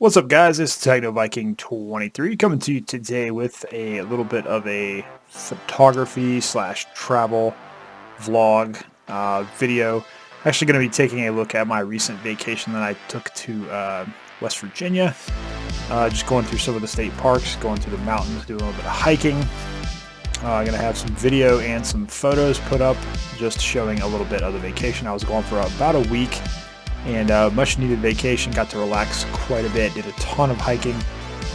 What's up, guys? It's Techno Viking 23 coming to you today with a little bit of a photography slash travel vlog video. Actually going to be taking a look at my recent vacation that I took to West Virginia. Just going through some of the state parks, going through the mountains, doing a little bit of hiking. I'm going to have some video and some photos put up just showing a little bit of the vacation. I was gone for about a week. And much needed vacation, got to relax quite a bit, did a ton of hiking,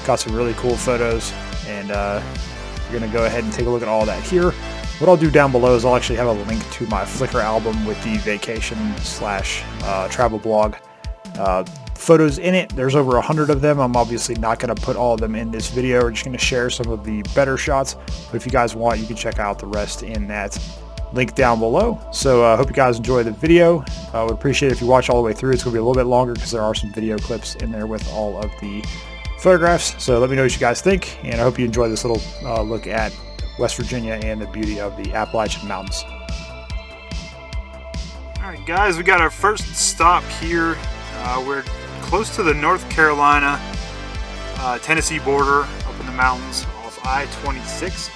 got some really cool photos, and we're going to go ahead and take a look at all that here. What I'll do down below is I'll actually have a link to my Flickr album with the vacation slash travel blog photos in it. There's over 100 of them. I'm obviously not going to put all of them in this video. We're just going to share some of the better shots, but if you guys want, you can check out the rest in that link down below. So I hope you guys enjoy the video. I would appreciate it if you watch all the way through. It's going to be a little bit longer because there are some video clips in there with all of the photographs. So let me know what you guys think, and I hope you enjoy this little look at West Virginia and the beauty of the Appalachian Mountains. Alright guys, we got our first stop here. We're close to the North Carolina Tennessee border up in the mountains off I-26.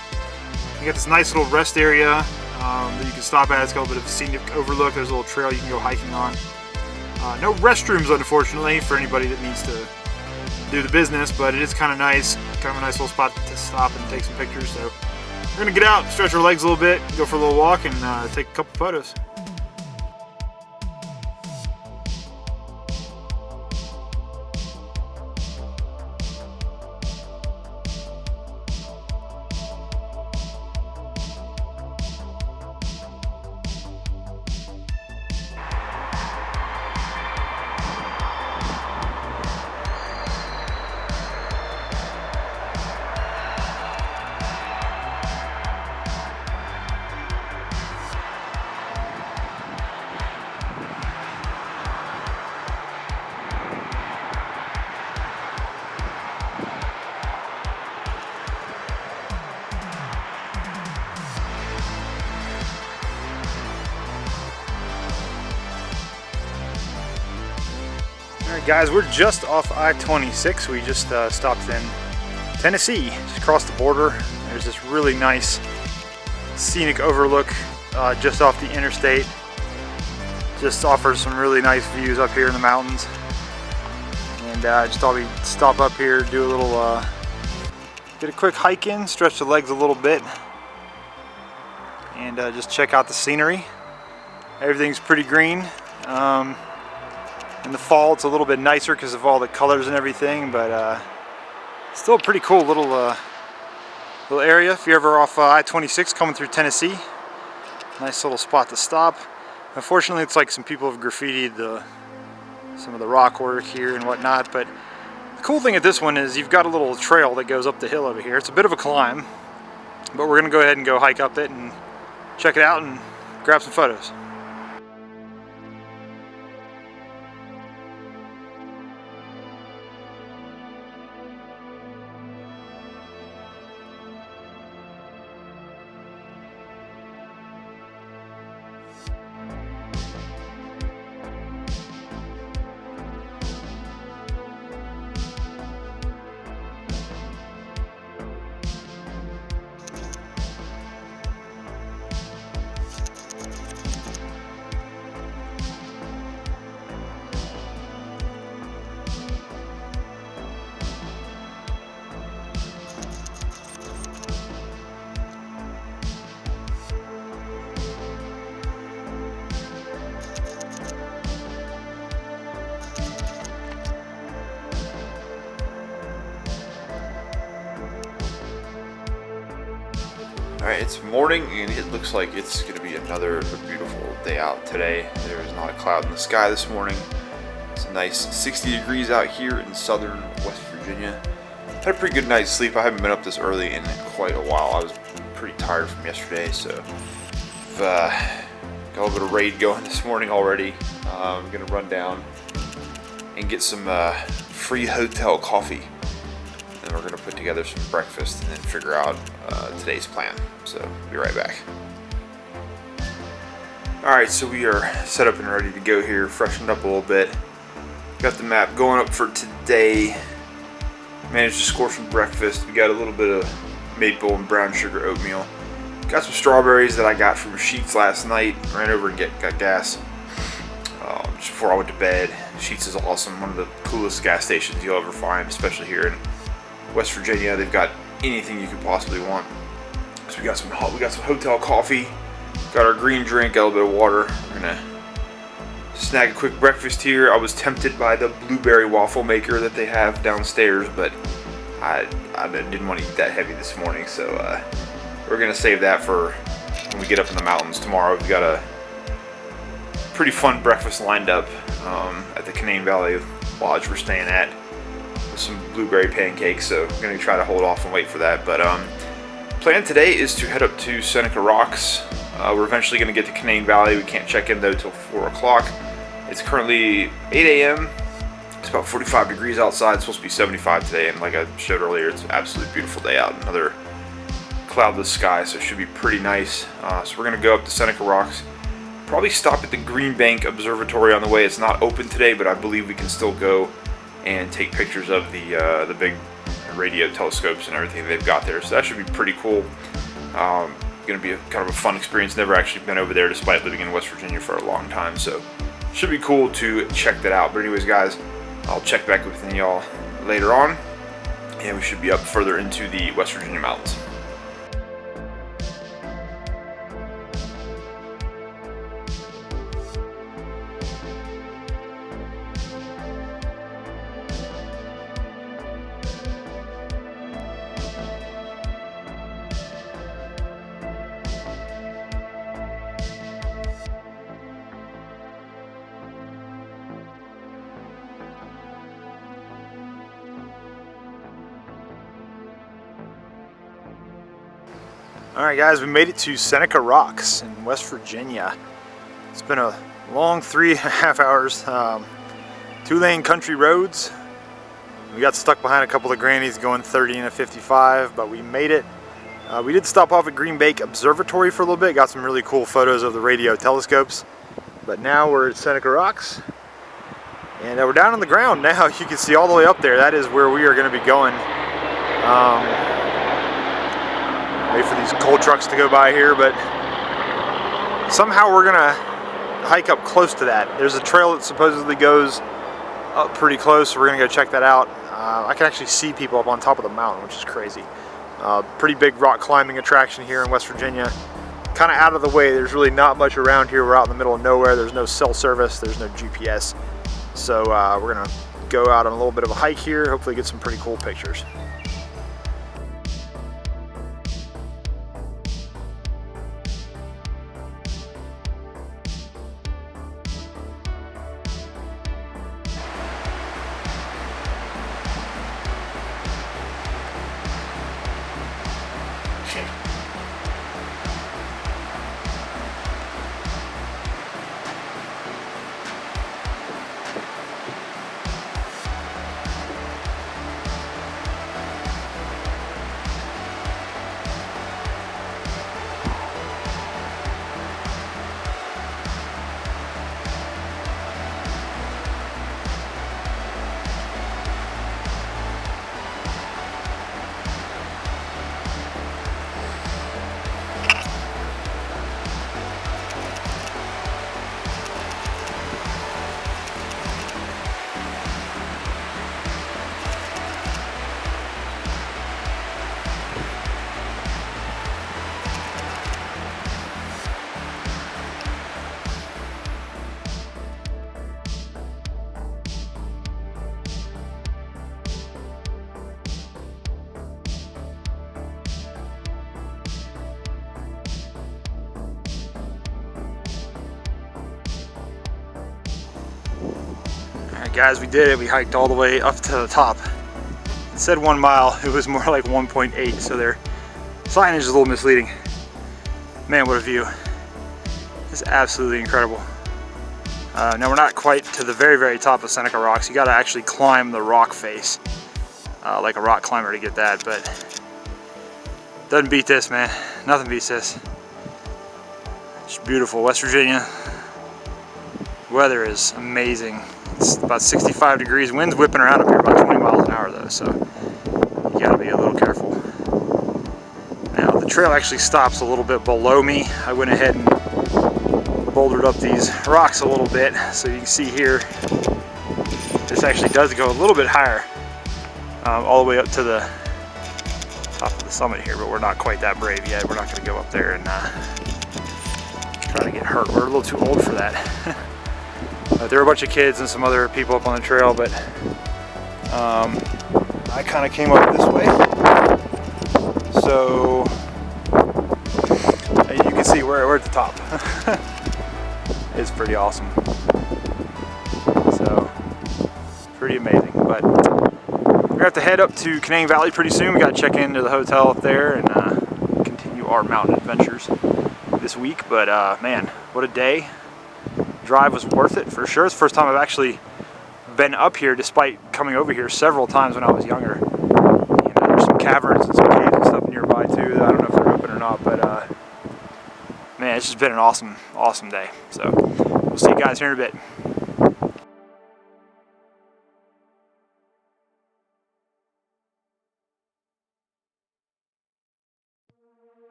We got this nice little rest area that you can stop at. It's got a little bit of scenic overlook. There's a little trail you can go hiking on. No restrooms, unfortunately, for anybody that needs to do the business, but it is kind of nice. Kind of a nice little spot to stop and take some pictures. So we're going to get out, stretch our legs a little bit, go for a little walk, and take a couple photos. Alright guys, we're just off I-26. We just stopped in Tennessee, just across the border. There's this really nice scenic overlook just off the interstate. Just offers some really nice views up here in the mountains. And just thought we'd stop up here, do a little, get a quick hike in, stretch the legs a little bit, and just check out the scenery. Everything's pretty green. In the fall it's a little bit nicer because of all the colors and everything, but still a pretty cool little area. If you're ever off I-26 coming through Tennessee, nice little spot to stop. Unfortunately, it's like some people have graffitied some of the rock work here and whatnot, but the cool thing at this one is you've got a little trail that goes up the hill over here. It's a bit of a climb, but we're going to go ahead and go hike up it and check it out and grab some photos. Alright, it's morning and it looks like it's going to be another beautiful day out today. There is not a cloud in the sky this morning. It's a nice 60 degrees out here in southern West Virginia. Had a pretty good night's sleep. I haven't been up this early in quite a while. I was pretty tired from yesterday, so I've got a little bit of raid going this morning already. I'm going to run down and get some free hotel coffee. And we're going to put together some breakfast and then figure out today's plan. So, be right back. Alright, so we are set up and ready to go here, freshened up a little bit. Got the map going up for today. Managed to score some breakfast. We got a little bit of maple and brown sugar oatmeal. Got some strawberries that I got from Sheetz last night. Ran over and got gas just before I went to bed. Sheetz is awesome. One of the coolest gas stations you'll ever find, especially here in West Virginia. They've got anything you could possibly want. So we got some hotel coffee. Got our green drink. Got a little bit of water. We're gonna snag a quick breakfast here. I was tempted by the blueberry waffle maker that they have downstairs, but I didn't want to eat that heavy this morning, so we're gonna save that for when we get up in the mountains tomorrow. We've got a pretty fun breakfast lined up at the Canaan Valley Lodge we're staying at, with some blueberry pancakes, so we're gonna try to hold off and wait for that. But plan today is to head up to Seneca Rocks. We're eventually gonna get to Canaan Valley. We can't check in though till 4 o'clock. It's currently 8 a.m. It's about 45 degrees outside. It's supposed to be 75 today, and like I showed earlier, it's an absolutely beautiful day out. Another cloudless sky, so it should be pretty nice. So we're gonna go up to Seneca Rocks. Probably stop at the Green Bank Observatory on the way. It's not open today, but I believe we can still go and take pictures of the big radio telescopes and everything they've got there. So that should be pretty cool. Going to be kind of a fun experience. Never actually been over there despite living in West Virginia for a long time, so should be cool to check that out. But anyways, guys, I'll check back with y'all later on, and we should be up further into the West Virginia mountains. Alright guys, we made it to Seneca Rocks in West Virginia. It's been a long 3.5 hours. 2-lane country roads. We got stuck behind a couple of grannies going 30 and a 55, but we made it. We did stop off at Green Bank Observatory for a little bit, got some really cool photos of the radio telescopes. But now we're at Seneca Rocks, and we're down on the ground now. You can see all the way up there. That is where we are going to be going. Wait for these coal trucks to go by here, but somehow we're gonna hike up close to that. There's a trail that supposedly goes up pretty close, so we're gonna go check that out. I can actually see people up on top of the mountain, which is crazy. Pretty big rock climbing attraction here in West Virginia. Kind of out of the way. There's really not much around here. We're out in the middle of nowhere. There's no cell service. There's no GPS. So we're gonna go out on a little bit of a hike here. Hopefully get some pretty cool pictures. Guys, we did it. We hiked all the way up to the top. It said 1 mile. It was more like 1.8, so their signage is a little misleading. Man, what a view. It's absolutely incredible. Now we're not quite to the very, very top of Seneca Rocks. You got to actually climb the rock face, like a rock climber to get that, but doesn't beat this, man. Nothing beats this. It's beautiful. West Virginia. Weather is amazing. It's about 65 degrees. Wind's whipping around up here about 20 miles an hour though, so you gotta be a little careful. Now the trail actually stops a little bit below me. I went ahead and bouldered up these rocks a little bit, so you can see here, this actually does go a little bit higher, all the way up to the top of the summit here, but we're not quite that brave yet. We're not gonna go up there and try to get hurt. We're a little too old for that. There were a bunch of kids and some other people up on the trail, but I kind of came up this way. So you can see we're at the top. It's pretty awesome. So pretty amazing. But we're gonna have to head up to Canaan Valley pretty soon. We gotta check into the hotel up there and continue our mountain adventures this week. But man, what a day. Drive was worth it for sure. It's the first time I've actually been up here, despite coming over here several times when I was younger. You know, there's some caverns and some caves and stuff nearby too. I don't know if they're open or not, but man, it's just been an awesome day. So we'll see you guys here in a bit.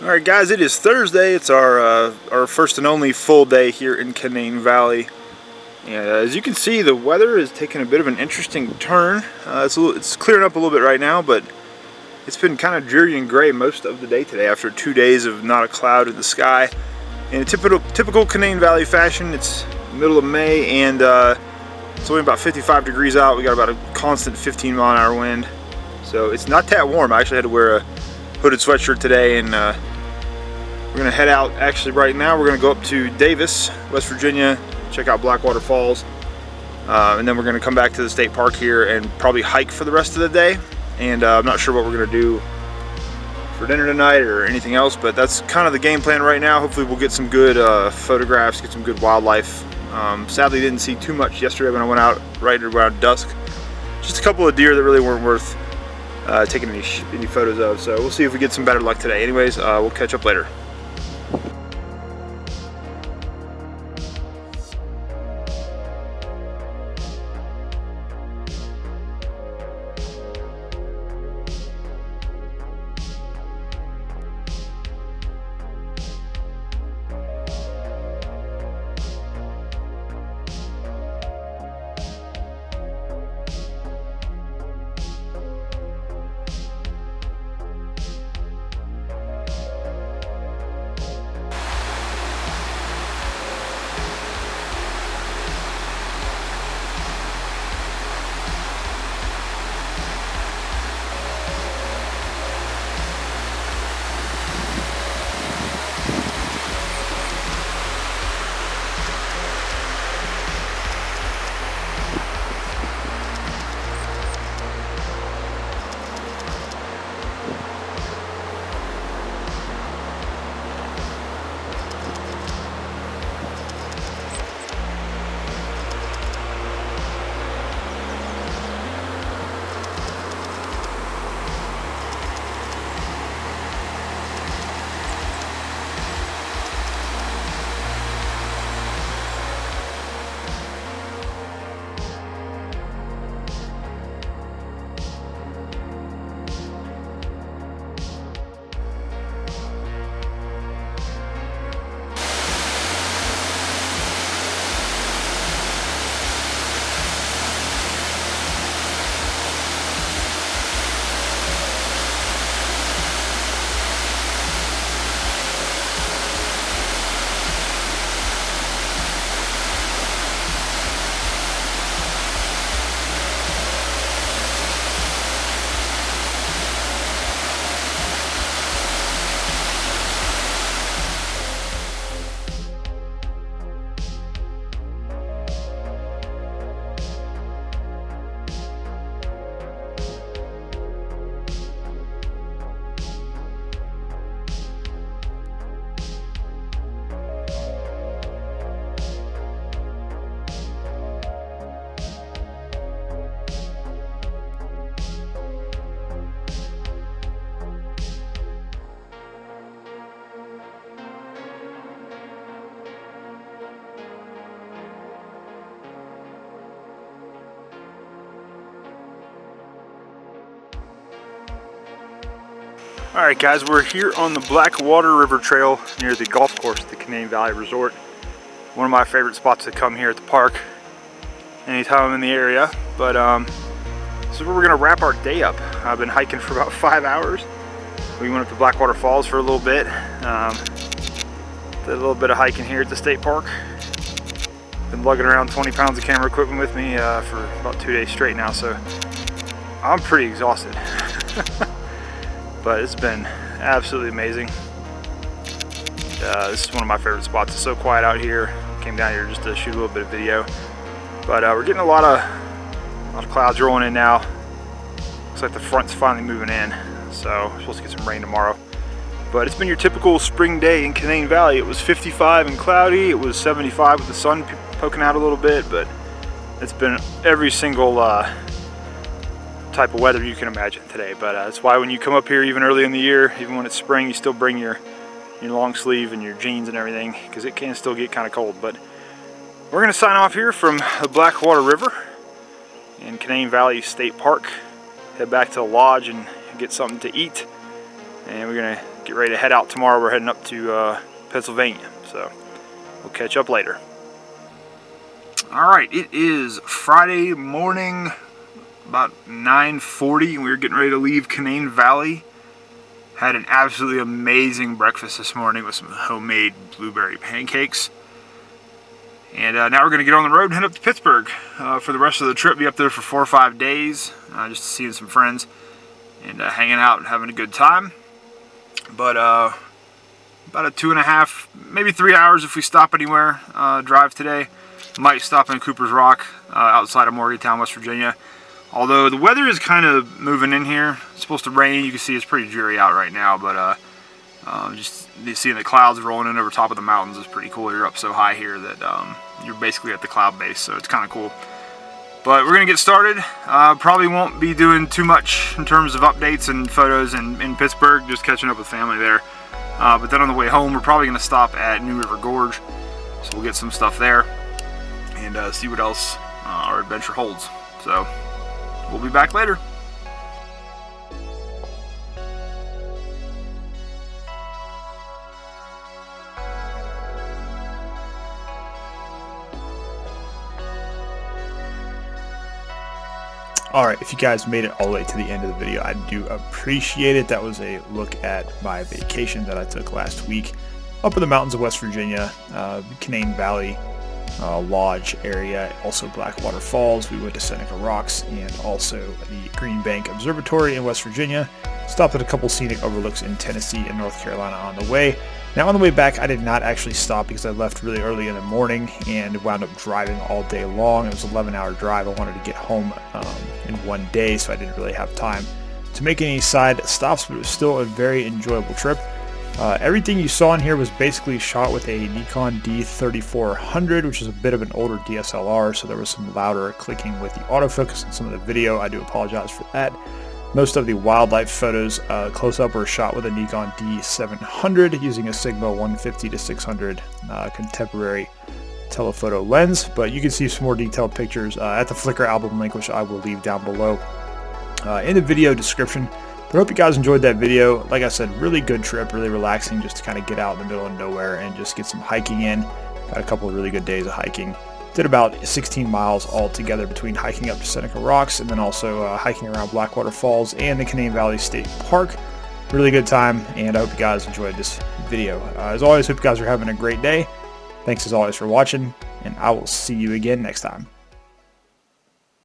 Alright guys, it is Thursday. It's our first and only full day here in Canaan Valley. And as you can see, the weather is taking a bit of an interesting turn. It's clearing up a little bit right now, but it's been kind of dreary and gray most of the day today after 2 days of not a cloud in the sky. In typical Canaan Valley fashion, it's middle of May and it's only about 55 degrees out. We got about a constant 15-mile-an-hour wind. So it's not that warm. I actually had to wear a hooded sweatshirt today, and we're gonna head out. Actually, right now we're gonna go up to Davis, West Virginia, check out Blackwater Falls, and then we're gonna come back to the state park here and probably hike for the rest of the day. And I'm not sure what we're gonna do for dinner tonight or anything else, but that's kind of the game plan right now. Hopefully we'll get some good photographs, get some good wildlife. Sadly didn't see too much yesterday when I went out right around dusk. Just a couple of deer that really weren't worth taking any photos of, so we'll see if we get some better luck today. Anyways, we'll catch up later. Alright guys, we're here on the Blackwater River Trail near the golf course at the Canaan Valley Resort. One of my favorite spots to come here at the park anytime I'm in the area. But this is where we're going to wrap our day up. I've been hiking for about 5 hours. We went up to Blackwater Falls for a little bit. Did a little bit of hiking here at the state park. Been lugging around 20 pounds of camera equipment with me for about 2 days straight now, so I'm pretty exhausted. But it's been absolutely amazing. This is one of my favorite spots. It's so quiet out here. Came down here just to shoot a little bit of video. But we're getting a lot of clouds rolling in now. Looks like the front's finally moving in. So we're supposed to get some rain tomorrow. But it's been your typical spring day in Canaan Valley. It was 55 and cloudy. It was 75 with the sun poking out a little bit. But it's been every single type of weather you can imagine today. But that's why when you come up here even early in the year, even when it's spring, you still bring your long sleeve and your jeans and everything, because it can still get kind of cold. But we're going to sign off here from the Blackwater River in Canaan Valley State Park. Head back to the lodge and get something to eat. And we're going to get ready to head out tomorrow. We're heading up to Pennsylvania. So we'll catch up later. Alright, it is Friday morning, about 9:40, and we were getting ready to leave Canaan Valley. Had an absolutely amazing breakfast this morning with some homemade blueberry pancakes. And now we're going to get on the road and head up to Pittsburgh for the rest of the trip. Be up there for 4 or 5 days, just seeing some friends and hanging out and having a good time. But about a 2.5, maybe 3 hours if we stop anywhere drive today. Might stop in Cooper's Rock outside of Morgantown, West Virginia. Although the weather is kind of moving in here. It's supposed to rain. You can see it's pretty dreary out right now, but just seeing the clouds rolling in over top of the mountains is pretty cool. You're up so high here that you're basically at the cloud base, so it's kind of cool. But we're going to get started. Probably won't be doing too much in terms of updates and photos in Pittsburgh, just catching up with family there. But then on the way home, we're probably going to stop at New River Gorge, so we'll get some stuff there and see what else our adventure holds. So we'll be back later. Alright, if you guys made it all the way to the end of the video, I do appreciate it. That was a look at my vacation that I took last week up in the mountains of West Virginia, Canaan Valley Lodge area, also Blackwater Falls. We went to Seneca Rocks and also the Green Bank Observatory in West Virginia. Stopped at a couple scenic overlooks in Tennessee and North Carolina on the way. Now on the way back, I did not actually stop because I left really early in the morning and wound up driving all day long. It was an 11-hour drive. I wanted to get home in one day, so I didn't really have time to make any side stops, but it was still a very enjoyable trip. Everything you saw in here was basically shot with a Nikon D3400, which is a bit of an older DSLR, so there was some louder clicking with the autofocus in some of the video. I do apologize for that. Most of the wildlife photos close up were shot with a Nikon D700 using a Sigma 150-600 contemporary telephoto lens, but you can see some more detailed pictures at the Flickr album link, which I will leave down below in the video description. But I hope you guys enjoyed that video. Like I said, really good trip, really relaxing, just to kind of get out in the middle of nowhere and just get some hiking in. Got a couple of really good days of hiking. Did about 16 miles all together between hiking up to Seneca Rocks and then also hiking around Blackwater Falls and the Canaan Valley State Park. Really good time, and I hope you guys enjoyed this video. As always, hope you guys are having a great day. Thanks as always for watching, and I will see you again next time.